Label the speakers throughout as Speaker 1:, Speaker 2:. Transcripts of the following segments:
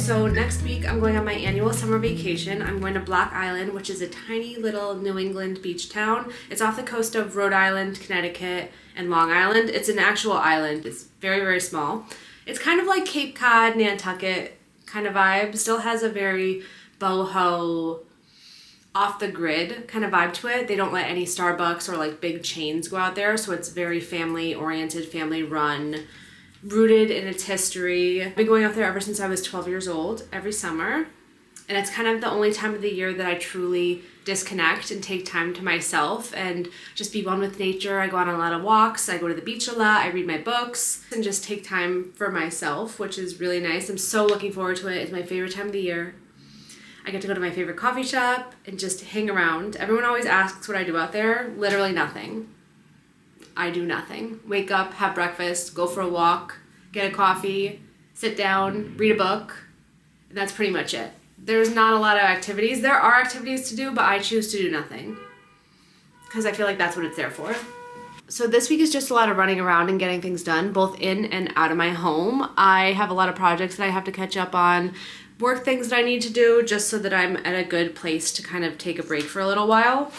Speaker 1: So next week I'm going on my annual summer vacation. I'm going to Block Island, which is a tiny little New England beach town. It's off the coast of Rhode Island, Connecticut, and Long Island. It's an actual island. It's very, very small. It's kind of like Cape Cod, Nantucket kind of vibe. Still has a very boho, off the grid kind of vibe to it. They don't let any Starbucks or like big chains go out there, so it's very family oriented, family run, rooted in its history. I've been going out there ever since I was 12 years old, every summer. And it's kind of the only time of the year that I truly disconnect and take time to myself and just be one with nature. I go on a lot of walks, I go to the beach a lot, I read my books, and just take time for myself, which is really nice. I'm so looking forward to it. It's my favorite time of the year. I get to go to my favorite coffee shop and just hang around. Everyone always asks what I do out there. Literally nothing. I do nothing. Wake up, have breakfast, go for a walk, get a coffee, sit down, read a book, and that's pretty much it. There's not a lot of activities. There are activities to do, but I choose to do nothing because I feel like that's what it's there for. So this week is just a lot of running around and getting things done, both in and out of my home. I have a lot of projects that I have to catch up on, work things that I need to do just so that I'm at a good place to kind of take a break for a little while.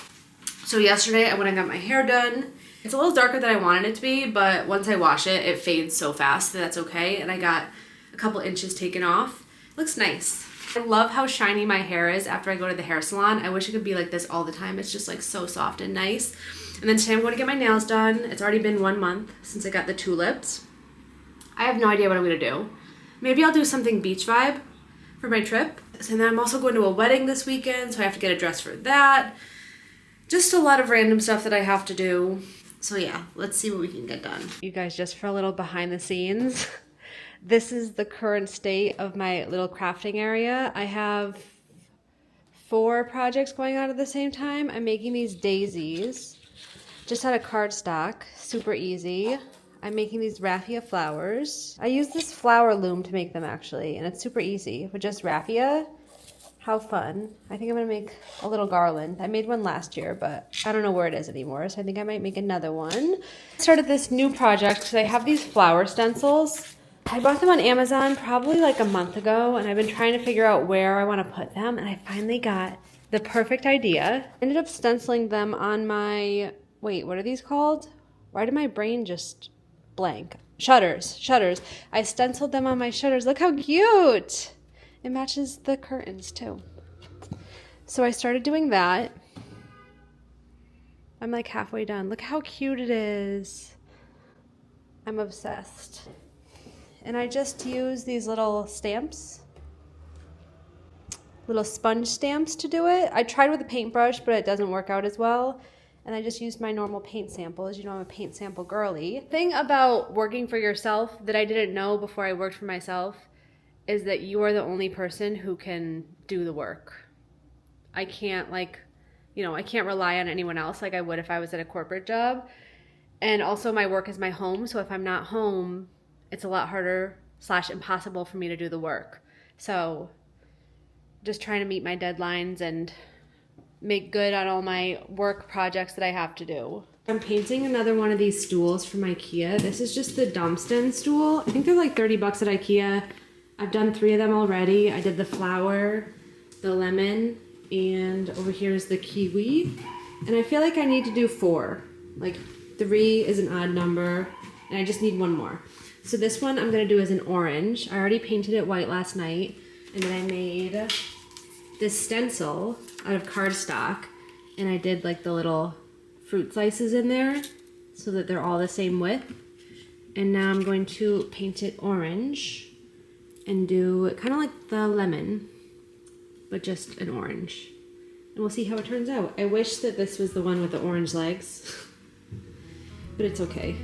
Speaker 1: So yesterday I went and got my hair done. It's a little darker than I wanted it to be, but once I wash it, it fades so fast that that's okay. And I got a couple inches taken off. It looks nice. I love how shiny my hair is after I go to the hair salon. I wish it could be like this all the time. It's just like so soft and nice. And then today I'm going to get my nails done. It's already been 1 month since I got the tulips. I have no idea what I'm going to do. Maybe I'll do something beach vibe for my trip. And then I'm also going to a wedding this weekend, so I have to get a dress for that. Just a lot of random stuff that I have to do. So yeah, let's see what we can get done. You guys, just for a little behind the scenes, this is the current state of my little crafting area. I have 4 projects going on at the same time. I'm making these daisies just out of cardstock, super easy. I'm making these raffia flowers. I use this flower loom to make them actually, and it's super easy with just raffia. How fun. I think I'm gonna make a little garland. I made one last year, but I don't know where it is anymore, so I think I might make another one. I started this new project because I have these flower stencils. I bought them on Amazon probably like a month ago, and I've been trying to figure out where I want to put them, and I finally got the perfect idea. I ended up stenciling them on my, wait, what are these called? Why did my brain just blank? Shutters. I stenciled them on my shutters. Look how cute. It matches the curtains too. So I started doing that. I'm like halfway done. Look how cute it is. I'm obsessed. And I just use these little stamps, little sponge stamps to do it. I tried with a paintbrush, but it doesn't work out as well. And I just used my normal paint samples. You know, I'm a paint sample girly. The thing about working for yourself that I didn't know before I worked for myself is that you are the only person who can do the work. I can't I can't rely on anyone else like I would if I was at a corporate job. And also my work is my home, so if I'm not home, it's a lot harder / impossible for me to do the work. So just trying to meet my deadlines and make good on all my work projects that I have to do. I'm painting another one of these stools from IKEA. This is just the Dumpston stool. I think they're like 30 bucks at IKEA. I've done 3 of them already. I did the flower, the lemon, and over here is the kiwi. And I feel like I need to do 4. Like 3 is an odd number, and I just need 1 more. So this one I'm gonna do as an orange. I already painted it white last night, and then I made this stencil out of cardstock, and I did like the little fruit slices in there so that they're all the same width. And now I'm going to paint it orange and do kind of like the lemon, but just an orange. And we'll see how it turns out. I wish that this was the one with the orange legs, but it's okay.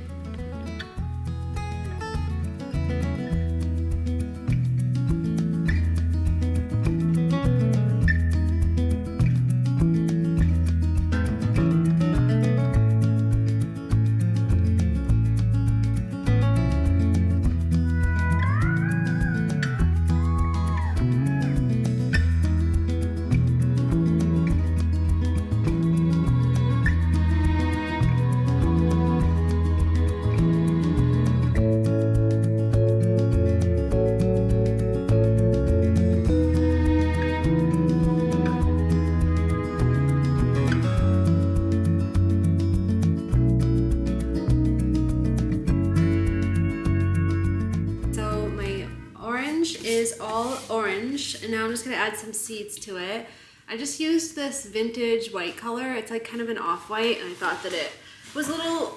Speaker 1: and now I'm just gonna add some seeds to it. I just used this vintage white color. It's like kind of an off-white, and I thought that it was a little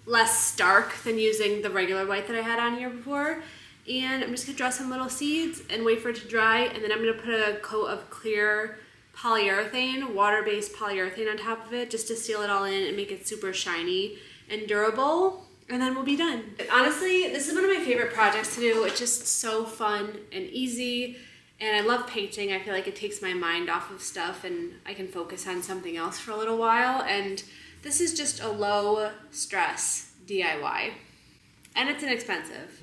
Speaker 1: less stark than using the regular white that I had on here before. And I'm just gonna draw some little seeds and wait for it to dry, and then I'm gonna put a coat of clear polyurethane, water-based polyurethane on top of it just to seal it all in and make it super shiny and durable, and then we'll be done. Honestly, this is one of my favorite projects to do. It's just so fun and easy, and I love painting. I feel like it takes my mind off of stuff and I can focus on something else for a little while, and this is just a low stress DIY, and it's inexpensive.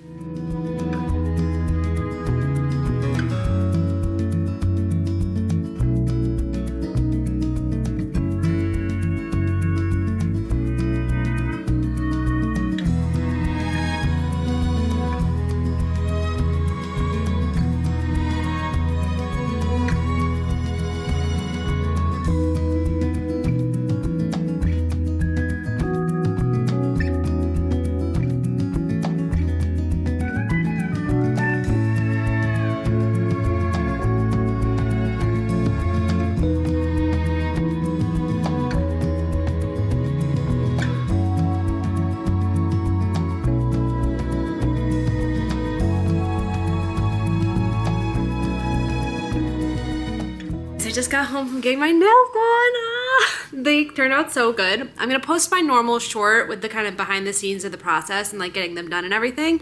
Speaker 1: I just got home from getting my nails done. They turned out so good. I'm gonna post my normal short with the kind of behind the scenes of the process and like getting them done and everything.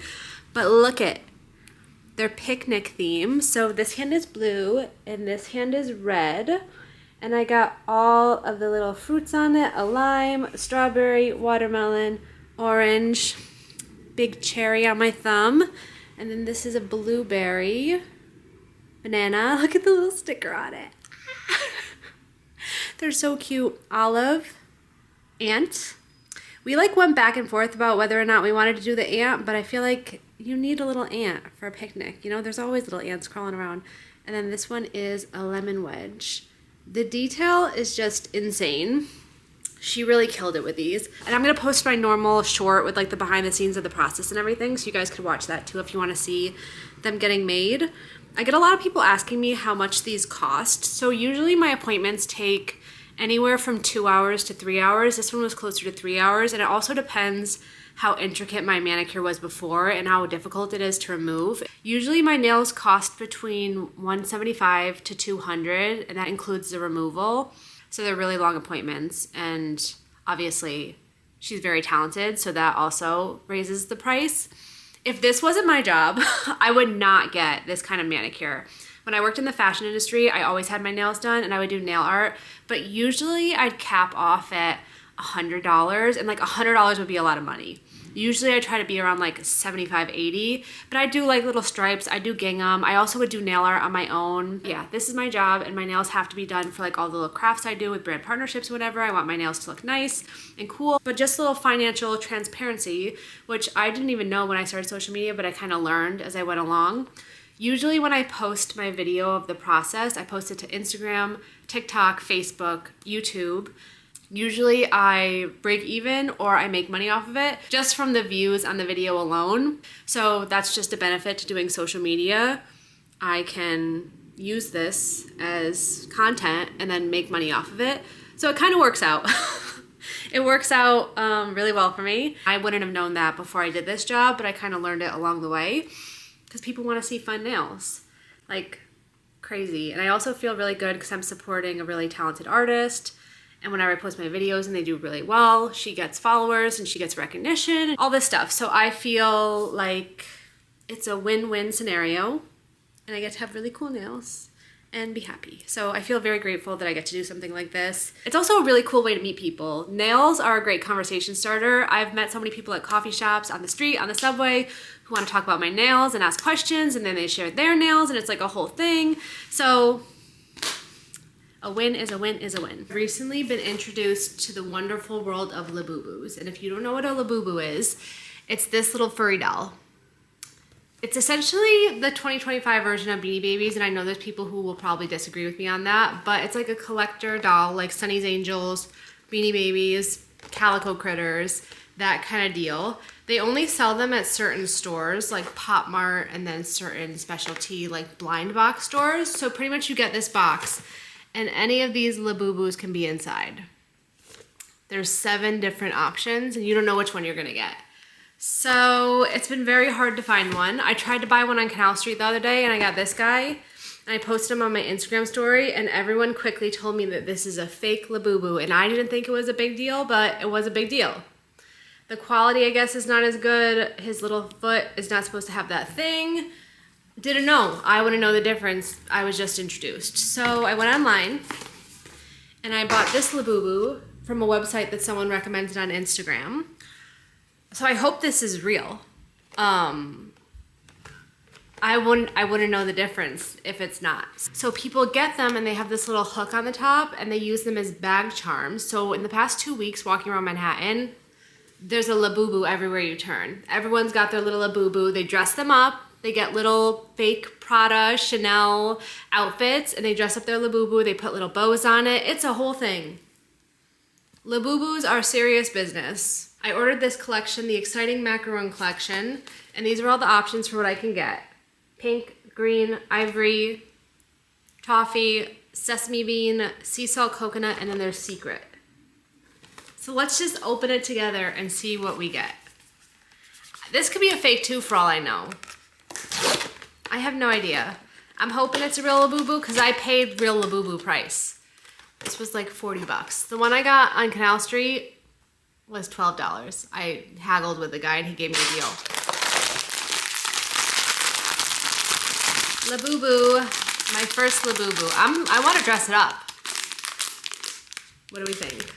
Speaker 1: But look at, they're picnic theme. So this hand is blue and this hand is red. And I got all of the little fruits on it, a lime, a strawberry, watermelon, orange, big cherry on my thumb. And then this is a blueberry, banana. Look at the little sticker on it. They're so cute. Olive, ant. We like went back and forth about whether or not we wanted to do the ant, but I feel like you need a little ant for a picnic. You know, there's always little ants crawling around. And then this one is a lemon wedge. The detail is just insane. She really killed it with these. And I'm gonna post my normal short with like the behind the scenes of the process and everything, so you guys could watch that too if you wanna see them getting made. I get a lot of people asking me how much these cost. So usually my appointments take anywhere from 2 hours to 3 hours. This one was closer to 3 hours, and it also depends how intricate my manicure was before and how difficult it is to remove. Usually my nails cost between $175 to $200, and that includes the removal. So they're really long appointments, and obviously she's very talented, so that also raises the price. If this wasn't my job, I would not get this kind of manicure. When I worked in the fashion industry, I always had my nails done and I would do nail art, but usually I'd cap off at $100, and like $100 would be a lot of money. Usually I try to be around like 75, 80, but I do like little stripes, I do gingham. I also would do nail art on my own. Yeah, this is my job, and my nails have to be done for like all the little crafts I do with brand partnerships, whatever. I want my nails to look nice and cool, but just a little financial transparency, which I didn't even know when I started social media, but I kind of learned as I went along. Usually when I post my video of the process, I post it to Instagram, TikTok, Facebook, YouTube. Usually I break even or I make money off of it just from the views on the video alone. So that's just a benefit to doing social media. I can use this as content and then make money off of it. So it kind of works out. It works out really well for me. I wouldn't have known that before I did this job, but I kind of learned it along the way because people want to see fun nails, like crazy. And I also feel really good because I'm supporting a really talented artist. And whenever I post my videos and they do really well, she gets followers and she gets recognition, all this stuff. So I feel like it's a win-win scenario, and I get to have really cool nails and be happy. So I feel very grateful that I get to do something like this. It's also a really cool way to meet people. Nails are a great conversation starter. I've met so many people at coffee shops, on the street, on the subway, who want to talk about my nails and ask questions, and then they share their nails, and it's like a whole thing. So a win is a win is a win. I've recently been introduced to the wonderful world of labubus. And if you don't know what a labubu is, it's this little furry doll. It's essentially the 2025 version of Beanie Babies, and I know there's people who will probably disagree with me on that, but it's like a collector doll, like Sunny's Angels, Beanie Babies, Calico Critters. that kind of deal. They only sell them at certain stores like Pop Mart and then certain specialty like blind box stores. So pretty much you get this box and any of these labubus can be inside. There's 7 different options and you don't know which one you're gonna get. So it's been very hard to find one. I tried to buy one on Canal Street the other day and I got this guy and I posted him on my Instagram story and everyone quickly told me that this is a fake labubu and I didn't think it was a big deal, but it was a big deal. The quality, I guess, is not as good. His little foot is not supposed to have that thing. Didn't know. I wouldn't know the difference. I was just introduced. So I went online and I bought this labubu from a website that someone recommended on Instagram. So I hope this is real. I wouldn't know the difference if it's not. So people get them and they have this little hook on the top and they use them as bag charms. So in the past 2 weeks walking around Manhattan, there's a labubu everywhere you turn. Everyone's got their little labubu. They dress them up. They get little fake Prada, Chanel outfits and they dress up their labubu. They put little bows on it. It's a whole thing. Labubus are serious business. I ordered this collection, the Exciting Macaroon collection, and these are all the options for what I can get. Pink, green, ivory, toffee, sesame bean, sea salt coconut, and then there's secret. So let's just open it together and see what we get. This could be a fake too for all I know. I have no idea. I'm hoping it's a real labubu because I paid real labubu price. This was like 40 bucks. The one I got on Canal Street was $12. I haggled with the guy and he gave me a deal. Labubu, my first labubu. I want to dress it up. What do we think?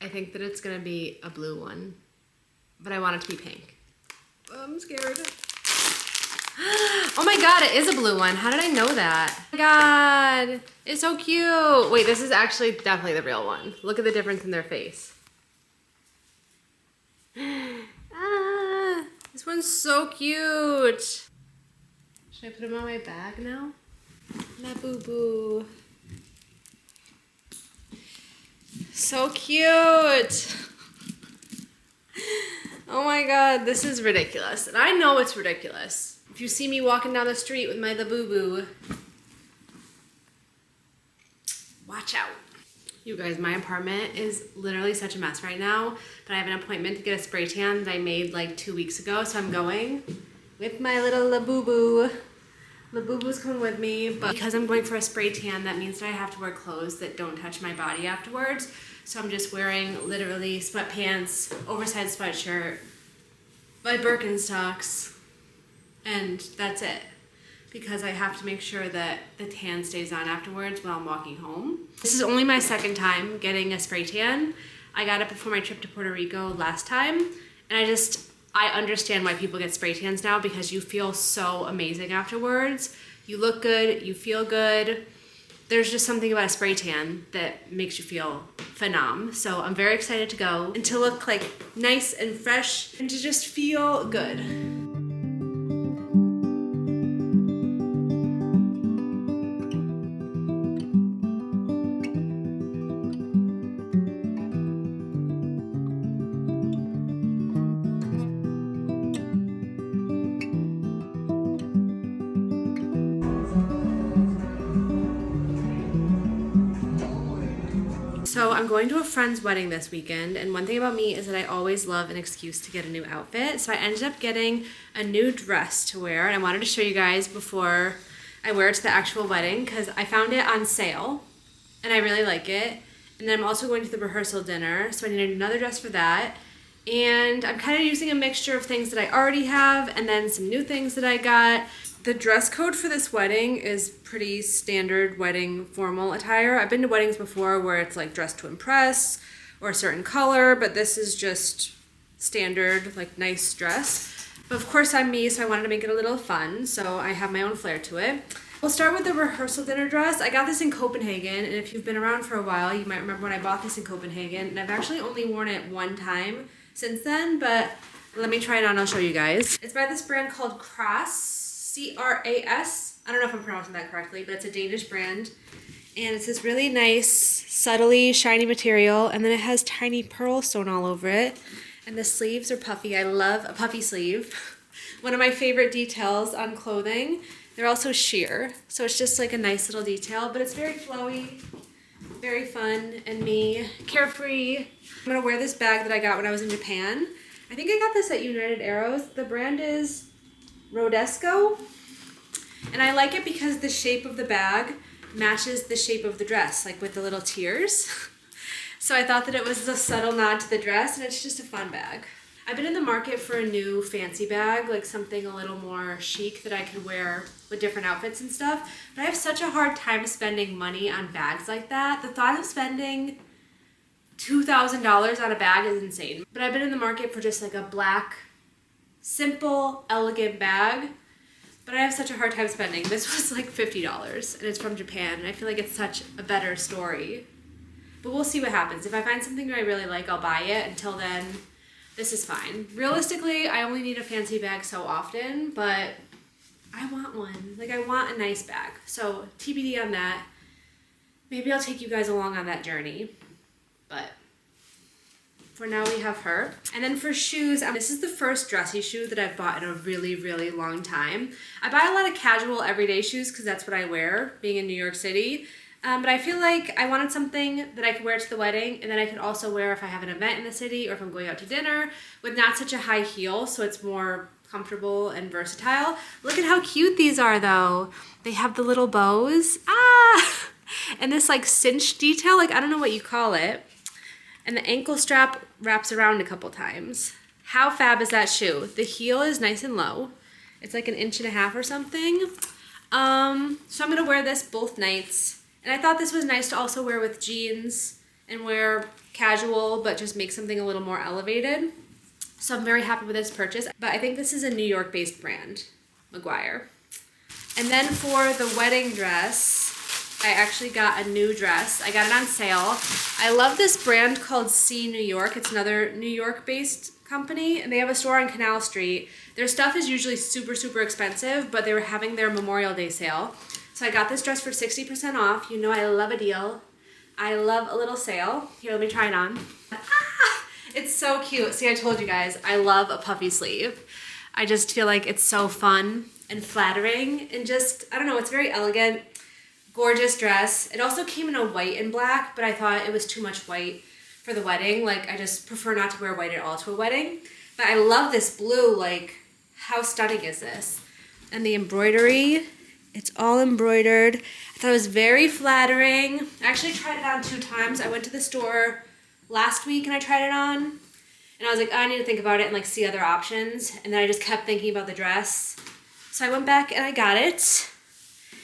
Speaker 1: I think that it's gonna be a blue one, but I want it to be pink. I'm scared. Oh my God, it is a blue one. How did I know that? Oh my God, it's so cute. Wait, this is actually definitely the real one. Look at the difference in their face. Ah, this one's so cute. Should I put him on my bag now? Labubu. So cute. Oh my God, this is ridiculous. And I know it's ridiculous. If you see me walking down the street with my labubu, watch out. You guys, my apartment is literally such a mess right now, but I have an appointment to get a spray tan that I made like 2 weeks ago, so I'm going with my little labubu. Labubu's coming with me, but because I'm going for a spray tan, that means that I have to wear clothes that don't touch my body afterwards. So I'm just wearing literally sweatpants, oversized sweatshirt, my Birkenstocks, and that's it. Because I have to make sure that the tan stays on afterwards while I'm walking home. This is only my 2nd time getting a spray tan. I got it before my trip to Puerto Rico last time, and I understand why people get spray tans now because you feel so amazing afterwards. You look good, you feel good. There's just something about a spray tan that makes you feel phenom. So I'm very excited to go and to look like nice and fresh and to just feel good. So I'm going to a friend's wedding this weekend, and one thing about me is that I always love an excuse to get a new outfit. So I ended up getting a new dress to wear, and I wanted to show you guys before I wear it to the actual wedding because I found it on sale, and I really like it. And then I'm also going to the rehearsal dinner, so I needed another dress for that. And I'm kind of using a mixture of things that I already have and then some new things that I got. The dress code for this wedding is pretty standard wedding formal attire. I've been to weddings before where it's like dress to impress or a certain color, but this is just standard, like nice dress. But of course I'm me, so I wanted to make it a little fun, so I have my own flair to it. We'll start with the rehearsal dinner dress. I got this in Copenhagen, and if you've been around for a while, you might remember when I bought this in Copenhagen, and I've actually only worn it one time since then, but let me try it on, I'll show you guys. It's by this brand called Cras. C-R-A-S. I don't know if I'm pronouncing that correctly, but it's a Danish brand. And it's this really nice, subtly shiny material, and then it has tiny pearl sewn all over it. And the sleeves are puffy. I love a puffy sleeve. One of my favorite details on clothing. They're also sheer, so it's just like a nice little detail, but it's very flowy, very fun, and me, carefree. I'm gonna wear this bag that I got when I was in Japan. I think I got this at United Arrows. The brand is Rodesco, and I like it because the shape of the bag matches the shape of the dress, like with the little tears. So I thought that it was a subtle nod to the dress, and it's just a fun bag. I've been in the market for a new fancy bag, like something a little more chic that I could wear with different outfits and stuff, but I have such a hard time spending money on bags like that. The thought of spending $2,000 on a bag is insane. But I've been in the market for just like a black, simple, elegant bag, but I have such a hard time spending. This was like $50, and it's from Japan, and I feel like it's such a better story. But we'll see what happens. If I find something that I really like, I'll buy it. Until then, this is fine. Realistically, I only need a fancy bag so often, but I want one. Like, I want a nice bag. So TBD on that. Maybe I'll take you guys along on that journey. But for now, we have her. And then for shoes, this is the first dressy shoe that I've bought in a really, really long time. I buy a lot of casual everyday shoes because that's what I wear, being in New York City. But I feel like I wanted something that I could wear to the wedding, and then I could also wear if I have an event in the city or if I'm going out to dinner with not such a high heel, so it's more comfortable and versatile. Look at how cute these are though. They have the little bows. Ah! And this like cinch detail, like I don't know what you call it. And the ankle strap wraps around a couple times. How fab is that shoe? The heel is nice and low. It's like 1.5 inches or something. So I'm gonna wear this both nights. And I thought this was nice to also wear with jeans and wear casual, but just make something a little more elevated. So I'm very happy with this purchase. But I think this is a New York-based brand, McGuire. And then for the wedding dress, I actually got a new dress. I got it on sale. I love this brand called C New York. It's another New York-based company, and they have a store on Canal Street. Their stuff is usually super, super expensive, but they were having their Memorial Day sale. So I got this dress for 60% off. You know I love a deal. I love a little sale. Here, let me try it on. Ah, it's so cute. See, I told you guys, I love a puffy sleeve. I just feel like it's so fun and flattering and just, I don't know, it's very elegant, gorgeous dress. It also came in a white and black, but I thought it was too much white for the wedding. Like, I just prefer not to wear white at all to a wedding. But I love this blue. Like, how stunning is this? And the embroidery, it's all embroidered. I thought it was very flattering. I actually tried it on 2 times. I went to the store last week and I tried it on. And I was like, oh, I need to think about it and like see other options. And then I just kept thinking about the dress. So I went back and I got it.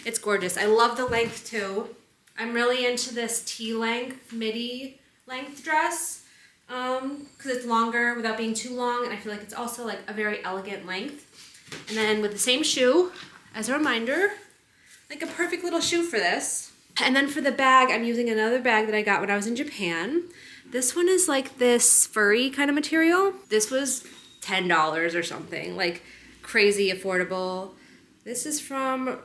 Speaker 1: It's gorgeous. I love the length too. I'm really into this T-length, midi length dress. Because it's longer without being too long. And I feel like it's also like a very elegant length. And then with the same shoe, as a reminder, like a perfect little shoe for this. And then for the bag, I'm using another bag that I got when I was in Japan. This one is like this furry kind of material. This was $10 or something, like crazy affordable. This is from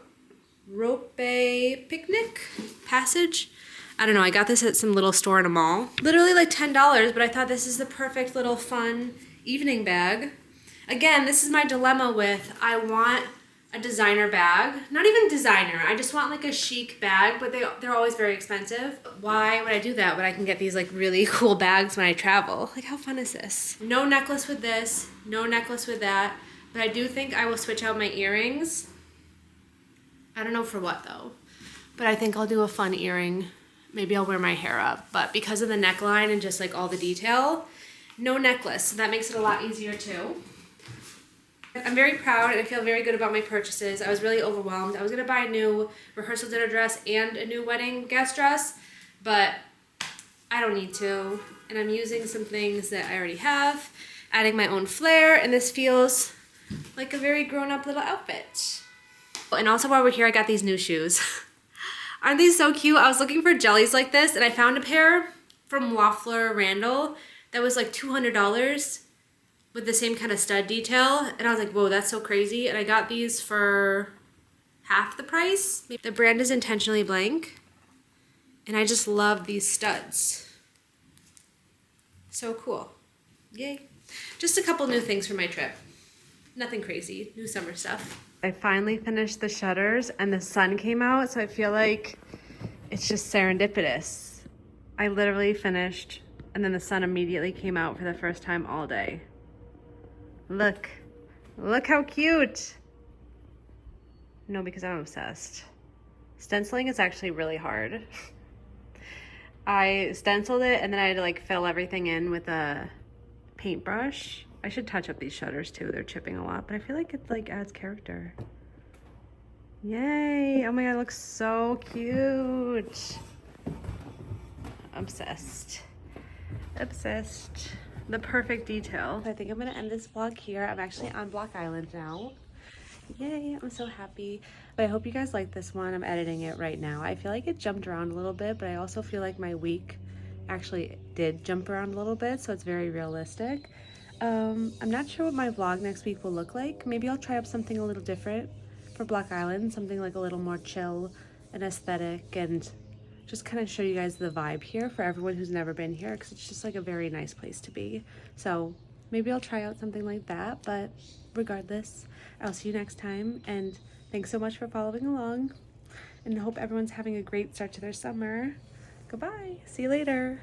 Speaker 1: Rope Picnic Passage. I don't know, I got this at some little store in a mall. Literally like $10, but I thought this is the perfect little fun evening bag. Again, this is my dilemma with, I want a designer bag. Not even designer, I just want like a chic bag, but they're always very expensive. Why would I do that when I can get these like really cool bags when I travel? Like, how fun is this? No necklace with this, no necklace with that, but I do think I will switch out my earrings. I don't know for what though, but I think I'll do a fun earring. Maybe I'll wear my hair up, but because of the neckline and just like all the detail, no necklace, so that makes it a lot easier too. I'm very proud and I feel very good about my purchases. I was really overwhelmed. I was gonna buy a new rehearsal dinner dress and a new wedding guest dress, but I don't need to. And I'm using some things that I already have, adding my own flair, and this feels like a very grown-up little outfit. And also while we're here, I got these new shoes. Aren't these so cute? I was looking for jellies like this and I found a pair from Waffler Randall that was like $200. With the same kind of stud detail, and I was like, whoa, that's so crazy. And I got these for half the price. The brand is Intentionally Blank, and I just love these studs. So cool. Yay. Just a couple new things for my trip. Nothing crazy, new summer stuff. I finally finished the shutters and the sun came out, so I feel like it's just serendipitous. I literally finished and then the sun immediately came out for the first time all day. Look how cute. No, because I'm obsessed. Stenciling is actually really hard. I stenciled it and then I had to like fill everything in with a paintbrush. I should touch up these shutters too. They're chipping a lot, but I feel like it like adds character. Yay. Oh my God, it looks so cute. Obsessed. Obsessed. The perfect detail. I think I'm gonna end this vlog here. I'm actually on Block Island now. Yay, I'm so happy. But I hope you guys like this one. I'm editing it right now. I feel like it jumped around a little bit, but I also feel like my week actually did jump around a little bit, so it's very realistic. I'm not sure what my vlog next week will look like. Maybe I'll try up something a little different for Block Island, something like a little more chill and aesthetic, and just kind of show you guys the vibe here for everyone who's never been here, because it's just like a very nice place to be. So maybe I'll try out something like that, but regardless, I'll see you next time, and thanks so much for following along, and I hope everyone's having a great start to their summer. Goodbye, see you later.